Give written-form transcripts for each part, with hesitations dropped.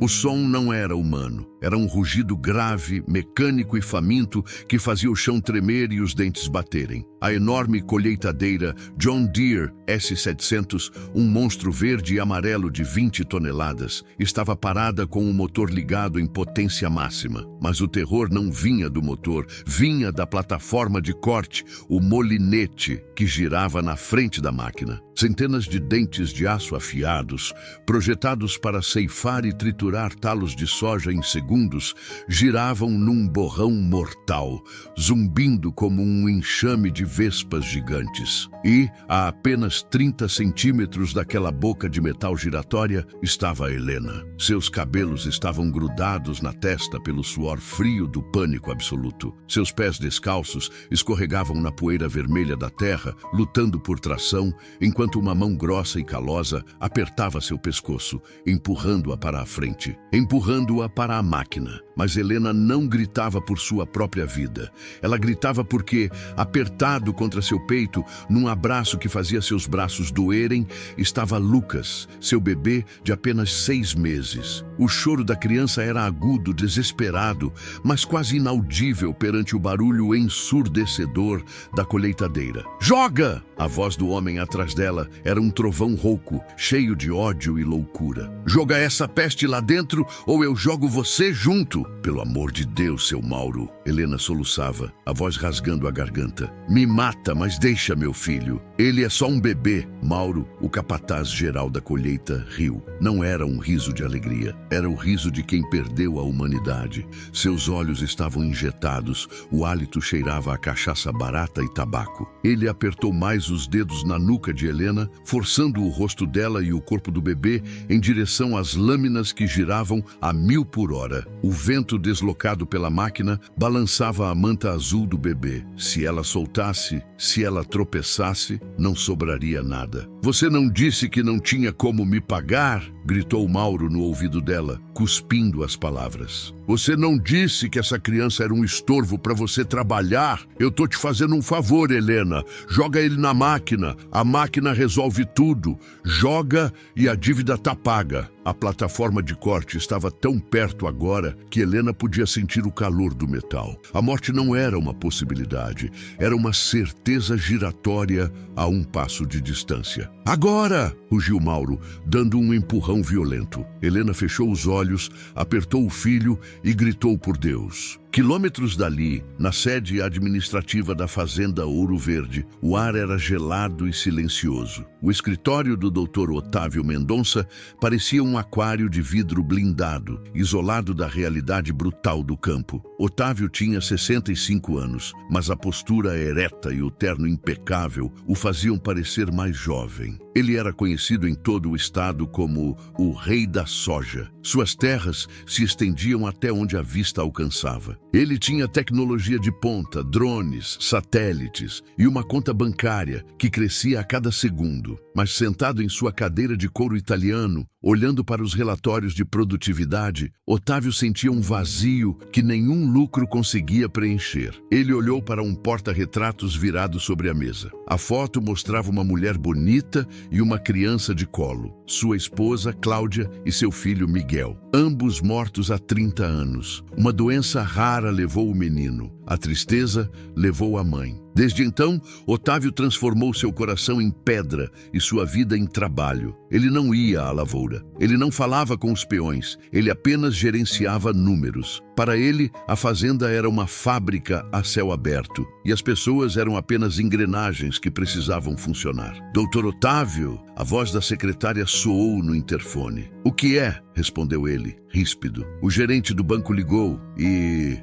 O som não era humano. Era um rugido grave, mecânico e faminto que fazia o chão tremer e os dentes baterem. A enorme colheitadeira John Deere S700, um monstro verde e amarelo de 20 toneladas, estava parada com o motor ligado em potência máxima. Mas o terror não vinha do motor, vinha da plataforma de corte, o molinete que girava na frente da máquina. Centenas de dentes de aço afiados, projetados para ceifar e triturar talos de soja em segundos, giravam num borrão mortal, zumbindo como um enxame de vespas gigantes. E, a apenas 30 centímetros daquela boca de metal giratória, estava Helena. Seus cabelos estavam grudados na testa pelo suor frio do pânico absoluto. Seus pés descalços escorregavam na poeira vermelha da terra, lutando por tração, enquanto uma mão grossa e calosa apertava seu pescoço, empurrando-a para a frente, empurrando-a para a máquina. Mas Helena não gritava por sua própria vida. Ela gritava porque, apertado contra seu peito, num abraço que fazia seus braços doerem, estava Lucas, seu bebê de apenas 6 meses. O choro da criança era agudo, desesperado, mas quase inaudível perante o barulho ensurdecedor da colheitadeira. "Joga!" A voz do homem atrás dela era um trovão rouco, cheio de ódio e loucura. "Joga essa peste lá dentro ou eu jogo você junto!" "Pelo amor de Deus, seu Mauro!" Helena soluçava, a voz rasgando a garganta. "Me mata, mas deixa meu filho. Ele é só um bebê." Mauro, o capataz geral da colheita, riu. Não era um riso de alegria. Era o riso de quem perdeu a humanidade. Seus olhos estavam injetados, o hálito cheirava a cachaça barata e tabaco. Ele apertou mais os dedos na nuca de Helena, forçando o rosto dela e o corpo do bebê em direção às lâminas que giravam a 1000 por hora. O vento deslocado pela máquina balançava a manta azul do bebê. Se ela soltasse, se ela tropeçasse, não sobraria nada. "Você não disse que não tinha como me pagar?" gritou Mauro no ouvido dela, cuspindo as palavras. "Você não disse que essa criança era um estorvo para você trabalhar? Eu tô te fazendo um favor, Helena. Joga ele na máquina. A máquina resolve tudo. Joga e a dívida tá paga." A plataforma de corte estava tão perto agora que Helena podia sentir o calor do metal. A morte não era uma possibilidade, era uma certeza giratória a um passo de distância. "Agora!" rugiu Mauro, dando um empurrão violento. Helena fechou os olhos, apertou o filho e gritou por Deus. Quilômetros dali, na sede administrativa da Fazenda Ouro Verde, o ar era gelado e silencioso. O escritório do Dr. Otávio Mendonça parecia um aquário de vidro blindado, isolado da realidade brutal do campo. Otávio tinha 65 anos, mas a postura ereta e o terno impecável o faziam parecer mais jovem. Ele era conhecido em todo o estado como o Rei da Soja. Suas terras se estendiam até onde a vista alcançava. Ele tinha tecnologia de ponta, drones, satélites e uma conta bancária que crescia a cada segundo. Mas sentado em sua cadeira de couro italiano, olhando para os relatórios de produtividade, Otávio sentia um vazio que nenhum lucro conseguia preencher. Ele olhou para um porta-retratos virado sobre a mesa. A foto mostrava uma mulher bonita e uma criança de colo, sua esposa, Cláudia, e seu filho, Miguel, ambos mortos há 30 anos. Uma doença rara levou o menino. A tristeza levou a mãe. Desde então, Otávio transformou seu coração em pedra e sua vida em trabalho. Ele não ia à lavoura. Ele não falava com os peões. Ele apenas gerenciava números. Para ele, a fazenda era uma fábrica a céu aberto e as pessoas eram apenas engrenagens que precisavam funcionar. "Doutor Otávio", a voz da secretária soou no interfone. "O que é?" respondeu ele, ríspido. "O gerente do banco ligou e...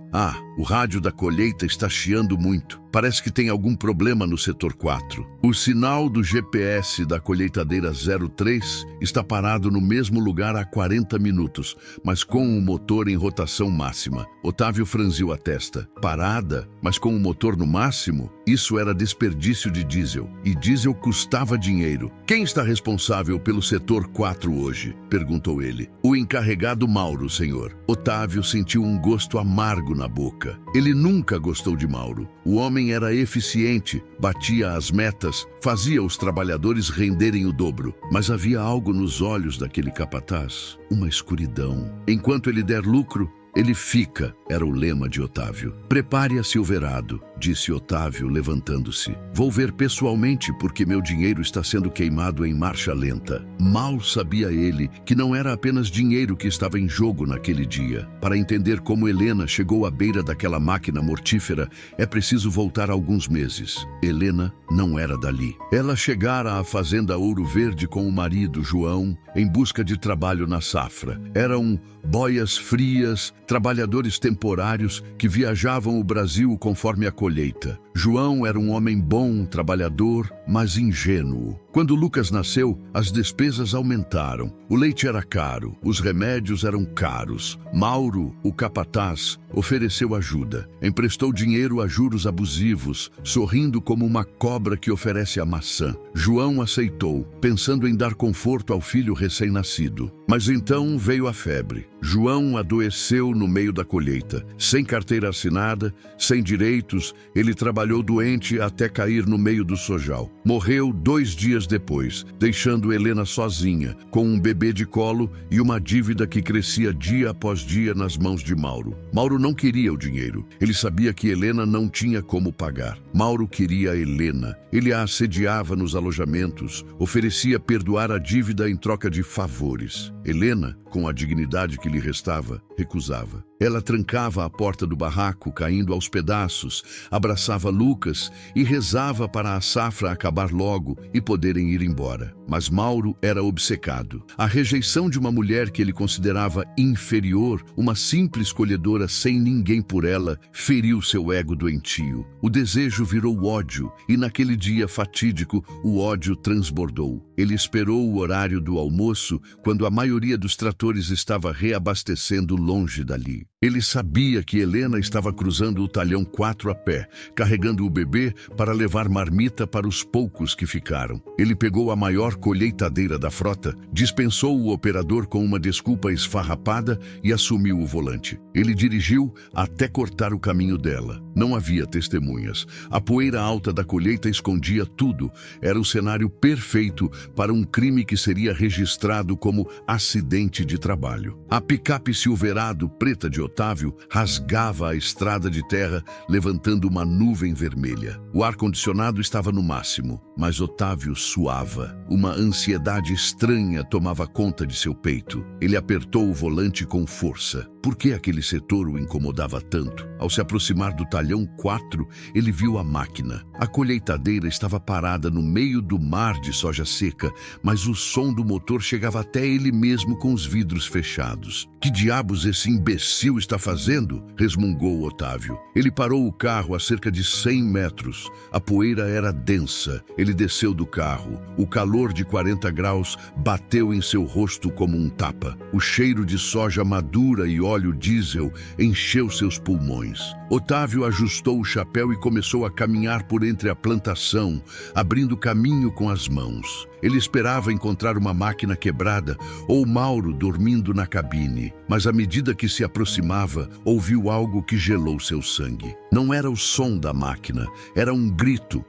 o rádio da colheita está chiando muito. Parece que tem algum problema no setor 4. O sinal do GPS da colheitadeira 03 está parado no mesmo lugar há 40 minutos, mas com o motor em rotação máxima. próxima. Otávio franziu a testa. Parada, mas com o motor no máximo? Isso era desperdício de diesel. E diesel custava dinheiro. Quem está responsável pelo setor 4 hoje? Perguntou ele. O encarregado Mauro, senhor. Otávio sentiu um gosto amargo na boca. Ele nunca gostou de Mauro. O homem era eficiente, batia as metas, fazia os trabalhadores renderem o dobro. Mas havia algo nos olhos daquele capataz, uma escuridão. Enquanto ele der lucro, ele fica, era o lema de Otávio. Prepare a Silverado, disse Otávio, levantando-se. Vou ver pessoalmente porque meu dinheiro está sendo queimado em marcha lenta. Mal sabia ele que não era apenas dinheiro que estava em jogo naquele dia. Para entender como Helena chegou à beira daquela máquina mortífera, é preciso voltar alguns meses. Helena não era dali. Ela chegara à fazenda Ouro Verde com o marido, João, em busca de trabalho na safra. Eram boias frias, trabalhadores temporários que viajavam o Brasil conforme a colheita. João era um homem bom, trabalhador, mas ingênuo. Quando Lucas nasceu, as despesas aumentaram. O leite era caro, os remédios eram caros. Mauro, o capataz, ofereceu ajuda. Emprestou dinheiro a juros abusivos, sorrindo como uma cobra que oferece a maçã. João aceitou, pensando em dar conforto ao filho recém-nascido. Mas então veio a febre. João adoeceu no meio da colheita. Sem carteira assinada, sem direitos, ele trabalhou doente até cair no meio do sojal. Morreu 2 dias depois, deixando Helena sozinha, com um bebê de colo e uma dívida que crescia dia após dia nas mãos de Mauro. Mauro não queria o dinheiro. Ele sabia que Helena não tinha como pagar. Mauro queria Helena. Ele a assediava nos alojamentos, oferecia perdoar a dívida em troca de favores. Helena, com a dignidade que lhe restava, recusava. Ela trancava a porta do barraco, caindo aos pedaços, abraçava Lucas e rezava para a safra acabar logo e poderem ir embora. Mas Mauro era obcecado. A rejeição de uma mulher que ele considerava inferior, uma simples colhedora sem ninguém por ela, feriu seu ego doentio. O desejo virou ódio e naquele dia fatídico o ódio transbordou. Ele esperou o horário do almoço, quando a maioria dos tratores estava reabastecendo longe dali. Ele sabia que Helena estava cruzando o talhão 4 a pé, carregando o bebê para levar marmita para os poucos que ficaram. Ele pegou a maior colheitadeira da frota, dispensou o operador com uma desculpa esfarrapada e assumiu o volante. Ele dirigiu até cortar o caminho dela. Não havia testemunhas. A poeira alta da colheita escondia tudo. Era o cenário perfeito para um crime que seria registrado como acidente de trabalho. A picape Silverado preta de Otávio rasgava a estrada de terra, levantando uma nuvem vermelha. O ar-condicionado estava no máximo, mas Otávio suava. Uma ansiedade estranha tomava conta de seu peito. Ele apertou o volante com força. Por que aquele setor o incomodava tanto? Ao se aproximar do talhão 4, ele viu a máquina. A colheitadeira estava parada no meio do mar de soja seca, mas o som do motor chegava até ele mesmo com os vidros fechados. Que diabos esse imbecil está fazendo? Resmungou Otávio. Ele parou o carro a cerca de 100 metros. A poeira era densa. Ele desceu do carro. O calor de 40 graus bateu em seu rosto como um tapa. O cheiro de soja madura e óleo diesel encheu seus pulmões. Otávio ajustou o chapéu e começou a caminhar por entre a plantação, abrindo caminho com as mãos. Ele esperava encontrar uma máquina quebrada ou Mauro dormindo na cabine, mas à medida que se aproximava, ouviu algo que gelou seu sangue. Não era o som da máquina, era um grito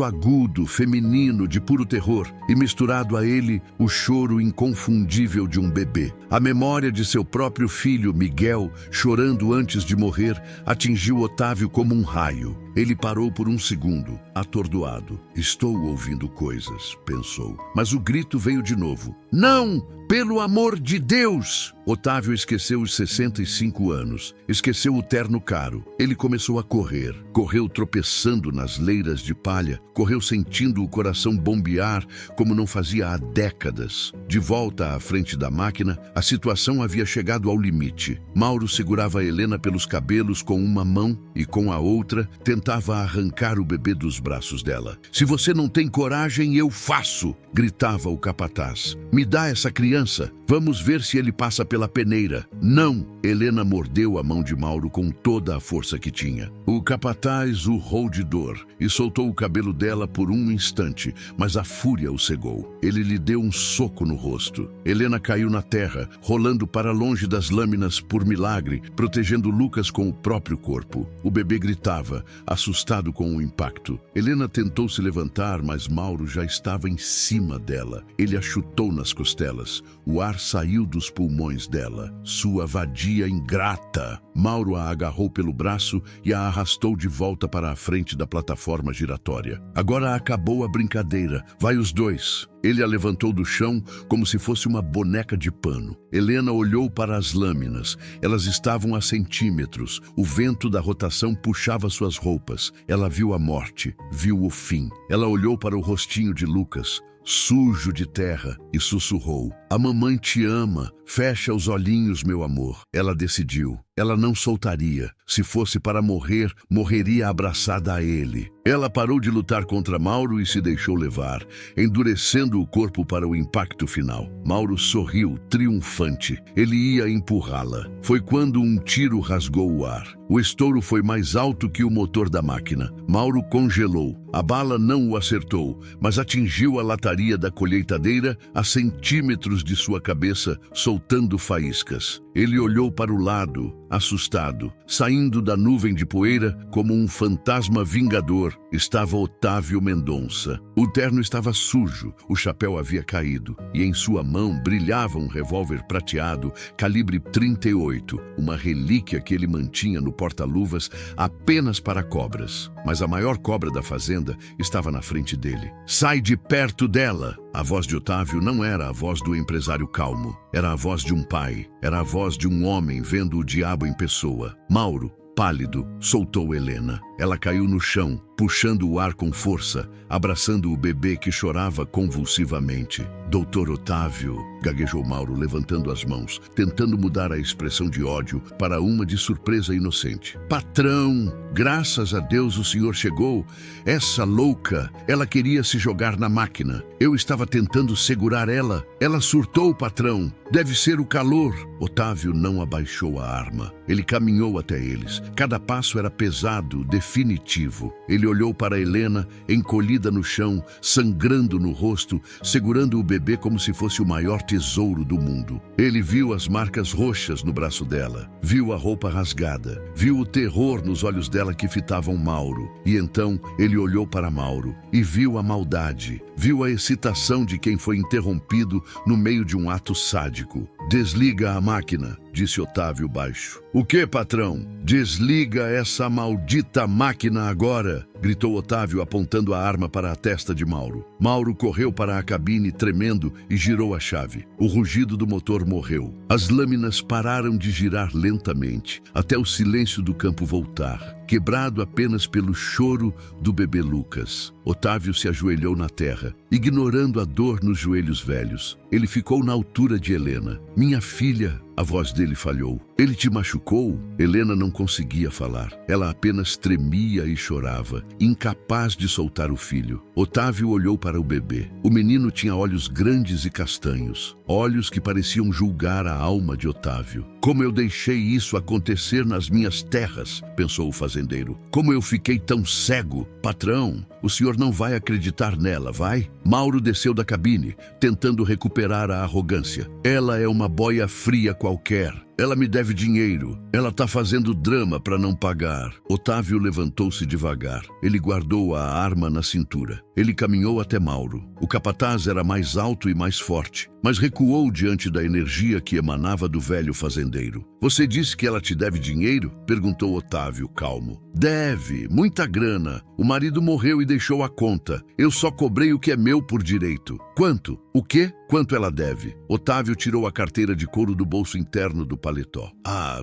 agudo, feminino, de puro terror, e misturado a ele, o choro inconfundível de um bebê. A memória de seu próprio filho, Miguel, chorando antes de morrer, atingiu Otávio como um raio. Ele parou por um segundo, atordoado. Estou ouvindo coisas, pensou. Mas o grito veio de novo. Não! Pelo amor de Deus! Otávio esqueceu os 65 anos. Esqueceu o terno caro. Ele começou a correr. Correu tropeçando nas leiras de palha. Correu sentindo o coração bombear como não fazia há décadas. De volta à frente da máquina, a situação havia chegado ao limite. Mauro segurava Helena pelos cabelos com uma mão e com a outra tentava arrancar o bebê dos braços dela. Se você não tem coragem, eu faço! Gritava o capataz. Me dá essa criança! Vamos ver se ele passa pela peneira. Não! Helena mordeu a mão de Mauro com toda a força que tinha. O capataz urrou de dor e soltou o cabelo dela por um instante, mas a fúria o cegou. Ele lhe deu um soco no rosto. Helena caiu na terra, rolando para longe das lâminas por milagre, protegendo Lucas com o próprio corpo. O bebê gritava, assustado com o impacto. Helena tentou se levantar, mas Mauro já estava em cima dela. Ele a chutou nas costelas. O ar saiu dos pulmões dela. Sua vadia ingrata! Mauro a agarrou pelo braço e a arrastou de volta para a frente da plataforma giratória. Agora acabou a brincadeira. Vai os dois. Ele a levantou do chão como se fosse uma boneca de pano. Helena olhou para as lâminas. Elas estavam a centímetros. O vento da rotação puxava suas roupas. Ela viu a morte, viu o fim. Ela olhou para o rostinho de Lucas, sujo de terra, e sussurrou: "A mamãe te ama. Fecha os olhinhos, meu amor." Ela decidiu. Ela não soltaria. Se fosse para morrer, morreria abraçada a ele. Ela parou de lutar contra Mauro e se deixou levar, endurecendo o corpo para o impacto final. Mauro sorriu, triunfante. Ele ia empurrá-la. Foi quando um tiro rasgou o ar. O estouro foi mais alto que o motor da máquina. Mauro congelou. A bala não o acertou, mas atingiu a lataria da colheitadeira a centímetros de sua cabeça, soltando faíscas. Ele olhou para o lado, assustado. Saindo da nuvem de poeira, como um fantasma vingador, estava Otávio Mendonça. O terno estava sujo, o chapéu havia caído, e em sua mão brilhava um revólver prateado, calibre 38, uma relíquia que ele mantinha no porta-luvas apenas para cobras. Mas a maior cobra da fazenda estava na frente dele. "Sai de perto dela!" A voz de Otávio não era a voz do empresário calmo. Era a voz de um pai. Era a voz de um homem vendo o diabo em pessoa. Mauro, pálido, soltou Helena. Ela caiu no chão, puxando o ar com força, abraçando o bebê que chorava convulsivamente. "Doutor Otávio", gaguejou Mauro, levantando as mãos, tentando mudar a expressão de ódio para uma de surpresa inocente. "Patrão, graças a Deus o senhor chegou. Essa louca, ela queria se jogar na máquina. Eu estava tentando segurar ela. Ela surtou, patrão. Deve ser o calor." Otávio não abaixou a arma. Ele caminhou até eles. Cada passo era pesado, definitivo. Ele olhou para Helena, encolhida no chão, sangrando no rosto, segurando o bebê como se fosse o maior tesouro do mundo. Ele viu as marcas roxas no braço dela, viu a roupa rasgada, viu o terror nos olhos dela que fitavam Mauro. E então ele olhou para Mauro e viu a maldade, viu a excitação de quem foi interrompido no meio de um ato sádico. "Desliga a máquina", disse Otávio baixo. "O que, patrão?" "Desliga essa maldita máquina agora", gritou Otávio, apontando a arma para a testa de Mauro. Mauro correu para a cabine tremendo e girou a chave. O rugido do motor morreu. As lâminas pararam de girar lentamente, até o silêncio do campo voltar, quebrado apenas pelo choro do bebê Lucas. Otávio se ajoelhou na terra, ignorando a dor nos joelhos velhos. Ele ficou na altura de Helena. "Minha filha", a voz dele falhou. "Ele te machucou?" Helena não conseguia falar. Ela apenas tremia e chorava, incapaz de soltar o filho. Otávio olhou para o bebê. O menino tinha olhos grandes e castanhos, olhos que pareciam julgar a alma de Otávio. "Como eu deixei isso acontecer nas minhas terras?", pensou o fazendeiro. "Como eu fiquei tão cego? Patrão, o senhor não vai acreditar nela, vai?" Mauro desceu da cabine, tentando recuperar a arrogância. "Ela é uma boia fria qualquer. Ela me deve dinheiro. Ela tá fazendo drama para não pagar." Otávio levantou-se devagar. Ele guardou a arma na cintura. Ele caminhou até Mauro. O capataz era mais alto e mais forte, mas recuou diante da energia que emanava do velho fazendeiro. "Você disse que ela te deve dinheiro?", perguntou Otávio, calmo. "Deve, muita grana. O marido morreu e deixou a conta. Eu só cobrei o que é meu por direito." "Quanto? O quê? Quanto ela deve?" Otávio tirou a carteira de couro do bolso interno do paletó.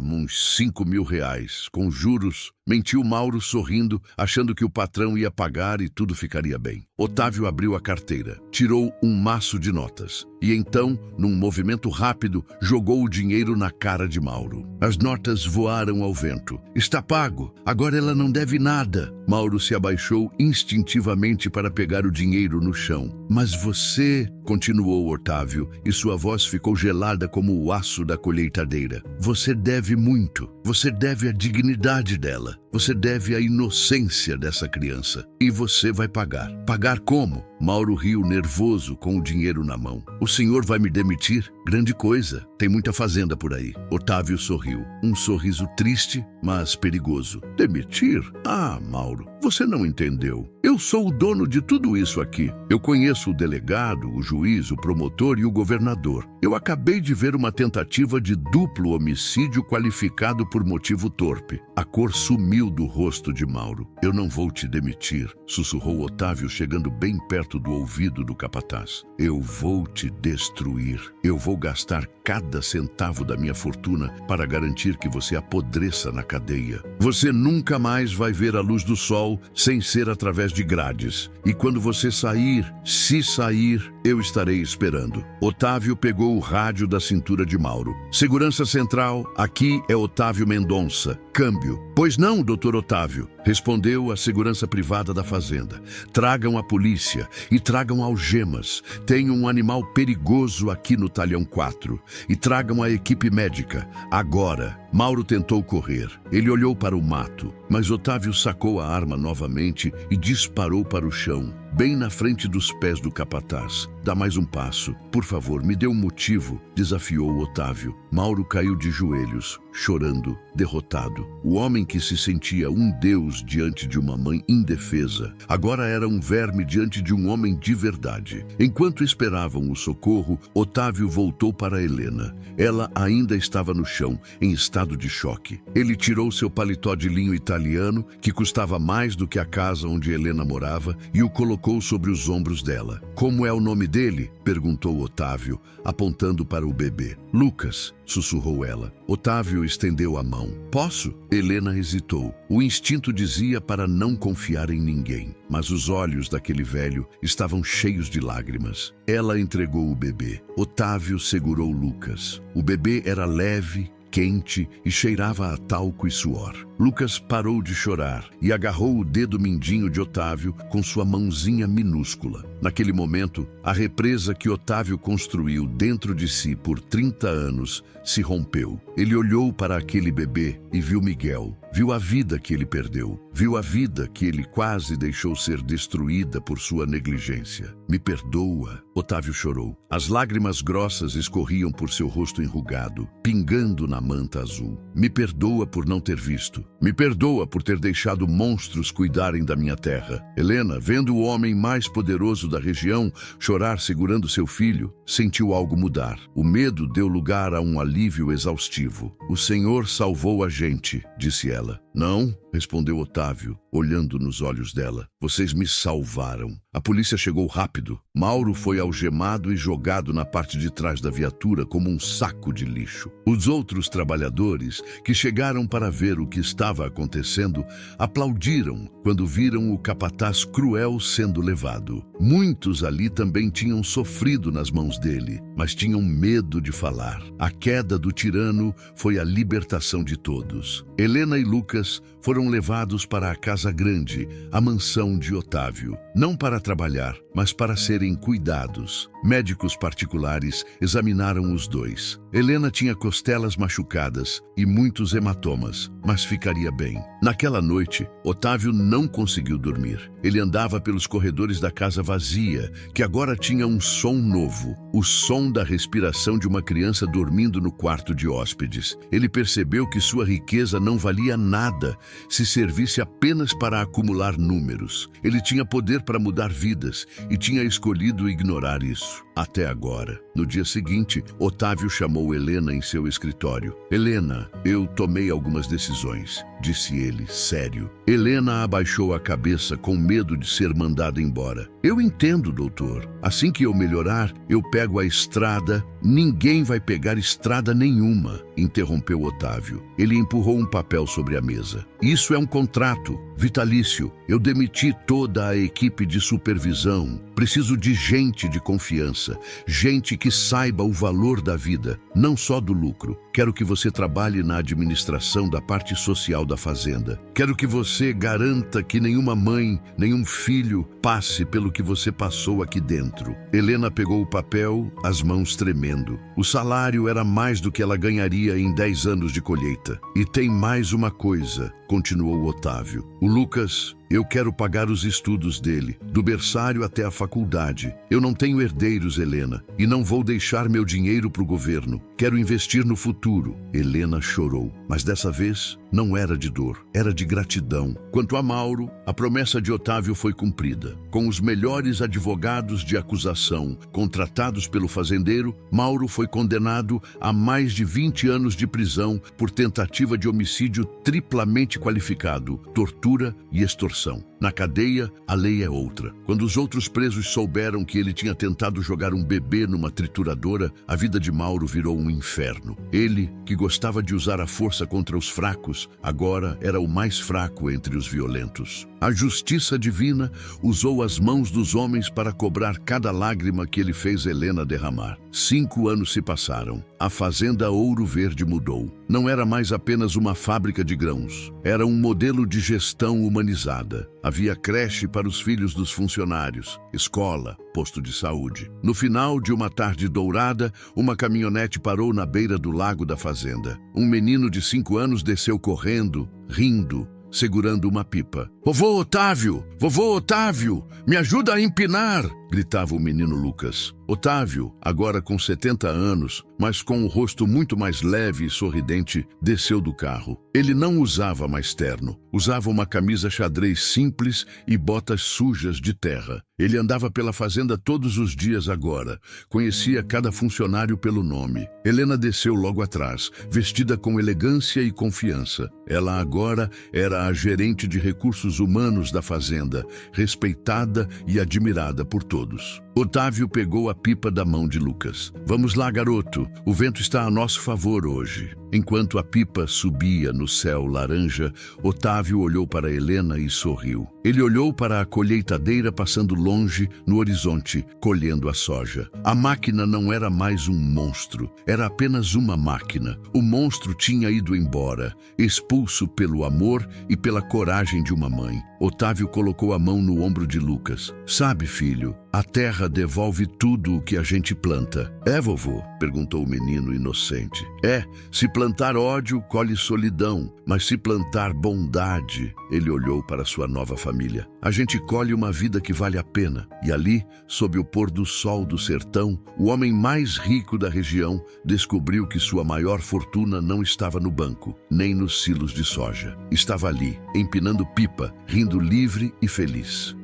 Uns 5.000 reais, com juros", mentiu Mauro sorrindo, achando que o patrão ia pagar e tudo ficaria bem. ninguém. Otávio abriu a carteira, tirou um maço de notas e então, num movimento rápido, jogou o dinheiro na cara de Mauro. As notas voaram ao vento. Está pago, agora ela não deve nada. Mauro se abaixou instintivamente para pegar o dinheiro no chão. Mas você, continuou Otávio, e sua voz ficou gelada como o aço da colheitadeira. Você deve muito. Você deve a dignidade dela. Você deve a inocência dessa criança. E você vai pagar. Pagar como? Mauro riu nervoso com o dinheiro na mão. O senhor vai me demitir? Grande coisa. Tem muita fazenda por aí. Otávio sorriu. Um sorriso triste, mas perigoso. Demitir? Ah, Mauro, você não entendeu. Eu sou o dono de tudo isso aqui. Eu conheço o delegado, o juiz, o promotor e o governador. Eu acabei de ver uma tentativa de duplo homicídio qualificado por motivo torpe. A cor sumiu do rosto de Mauro. Eu não vou te demitir, sussurrou Otávio, chegando bem perto do ouvido do capataz. Eu vou te destruir. Eu vou gastar cada centavo da minha fortuna para garantir que você apodreça na cadeia. Você nunca mais vai ver a luz do sol sem ser através de grades. E quando você sair, se sair, eu estarei esperando. Otávio pegou o rádio da cintura de Mauro. Segurança Central, aqui é Otávio Mendonça. Câmbio. Pois não, doutor Otávio, respondeu a segurança privada da fazenda. Tragam a polícia e tragam algemas. Tem um animal perigoso aqui no talhão 4. E tragam a equipe médica. Agora. Mauro tentou correr. Ele olhou para o mato, mas Otávio sacou a arma novamente e disparou para o chão, bem na frente dos pés do capataz. Dá mais um passo. Por favor, me dê um motivo, desafiou Otávio. Mauro caiu de joelhos, chorando, derrotado. O homem que se sentia um deus diante de uma mãe indefesa, agora era um verme diante de um homem de verdade. Enquanto esperavam o socorro, Otávio voltou para Helena. Ela ainda estava no chão, em estado de choque. Ele tirou seu paletó de linho italiano, que custava mais do que a casa onde Helena morava, e o colocou sobre os ombros dela. Como é o nome dele? Perguntou Otávio, apontando para o bebê. Lucas, sussurrou ela. Otávio estendeu a mão. Posso? Helena hesitou. O instinto dizia para não confiar em ninguém, mas os olhos daquele velho estavam cheios de lágrimas. Ela entregou o bebê. Otávio segurou Lucas. O bebê era leve, quente e cheirava a talco e suor. Lucas parou de chorar e agarrou o dedo mindinho de Otávio com sua mãozinha minúscula. Naquele momento, a represa que Otávio construiu dentro de si por 30 anos se rompeu. Ele olhou para aquele bebê e viu Miguel. Viu a vida que ele perdeu. Viu a vida que ele quase deixou ser destruída por sua negligência. Me perdoa, Otávio chorou. As lágrimas grossas escorriam por seu rosto enrugado, pingando na manta azul. Me perdoa por não ter visto. Me perdoa por ter deixado monstros cuidarem da minha terra. Helena, vendo o homem mais poderoso da região chorar segurando seu filho, sentiu algo mudar. O medo deu lugar a um alívio exaustivo. O Senhor salvou a gente, disse ela. Não, respondeu Otávio, olhando nos olhos dela. Vocês me salvaram. A polícia chegou rápido. Mauro foi algemado e jogado na parte de trás da viatura como um saco de lixo. Os outros trabalhadores, que chegaram para ver o que estava acontecendo, aplaudiram quando viram o capataz cruel sendo levado. Muitos ali também tinham sofrido nas mãos dele, mas tinham medo de falar. A queda do tirano foi a libertação de todos. Helena e Lucas foram levados para a casa grande, a mansão de Otávio, não para trabalhar, mas para serem cuidados. Médicos particulares examinaram os dois. Helena tinha costelas machucadas e muitos hematomas, mas ficaria bem. Naquela noite, Otávio não conseguiu dormir. Ele andava pelos corredores da casa vazia, que agora tinha um som novo, o som da respiração de uma criança dormindo no quarto de hóspedes. Ele percebeu que sua riqueza não valia nada se servisse apenas para acumular números. Ele tinha poder para mudar vidas e tinha escolhido ignorar isso. Até agora. No dia seguinte, Otávio chamou Helena em seu escritório. Helena, eu tomei algumas decisões, disse ele, sério. Helena abaixou a cabeça com medo de ser mandada embora. Eu entendo, doutor. Assim que eu melhorar, eu pego a estrada. Ninguém vai pegar estrada nenhuma, interrompeu Otávio. Ele empurrou um papel sobre a mesa. Isso é um contrato vitalício. Eu demiti toda a equipe de supervisão. Preciso de gente de confiança, gente que saiba o valor da vida, não só do lucro. Quero que você trabalhe na administração da parte social da fazenda. Quero que você garanta que nenhuma mãe, nenhum filho passe pelo que você passou aqui dentro. Helena pegou o papel, as mãos tremendo. O salário era mais do que ela ganharia em 10 anos de colheita. E tem mais uma coisa, continuou Otávio. O Lucas, eu quero pagar os estudos dele, do berçário até a faculdade. Eu não tenho herdeiros, Helena, e não vou deixar meu dinheiro para o governo. Quero investir no futuro. Helena chorou, mas dessa vez não era de dor, era de gratidão. Quanto a Mauro, a promessa de Otávio foi cumprida. Com os melhores advogados de acusação contratados pelo fazendeiro, Mauro foi condenado a mais de 20 anos de prisão por tentativa de homicídio triplamente qualificado, tortura e extorsão. Na cadeia, a lei é outra. Quando os outros presos souberam que ele tinha tentado jogar um bebê numa trituradora, a vida de Mauro virou um inferno. Ele, que gostava de usar a força contra os fracos, agora era o mais fraco entre os violentos. A justiça divina usou as mãos dos homens para cobrar cada lágrima que ele fez Helena derramar. 5 anos se passaram. A fazenda Ouro Verde mudou. Não era mais apenas uma fábrica de grãos. Era um modelo de gestão humanizada. Havia creche para os filhos dos funcionários, escola, posto de saúde. No final de uma tarde dourada, uma caminhonete parou na beira do lago da fazenda. Um menino de 5 anos desceu correndo, rindo, segurando uma pipa. Vovô Otávio! Vovô Otávio! Me ajuda a empinar! Gritava o menino Lucas. Otávio, agora com 70 anos, mas com o rosto muito mais leve e sorridente, desceu do carro. Ele não usava mais terno. Usava uma camisa xadrez simples e botas sujas de terra. Ele andava pela fazenda todos os dias agora. Conhecia cada funcionário pelo nome. Helena desceu logo atrás, vestida com elegância e confiança. Ela agora era a gerente de recursos humanos da fazenda, respeitada e admirada por todos. Otávio pegou a pipa da mão de Lucas. Vamos lá, garoto. O vento está a nosso favor hoje. Enquanto a pipa subia no céu laranja, Otávio olhou para Helena e sorriu. Ele olhou para a colheitadeira passando longe no horizonte, colhendo a soja. A máquina não era mais um monstro, era apenas uma máquina. O monstro tinha ido embora, expulso pelo amor e pela coragem de uma mãe. Otávio colocou a mão no ombro de Lucas. Sabe, filho, a terra devolve tudo o que a gente planta. É, vovô? Perguntou o menino inocente. É, se plantar ódio, colhe solidão, mas se plantar bondade, ele olhou para sua nova família. A gente colhe uma vida que vale a pena. E ali, sob o pôr do sol do sertão, o homem mais rico da região descobriu que sua maior fortuna não estava no banco, nem nos silos de soja. Estava ali, empinando pipa, rindo livre e feliz.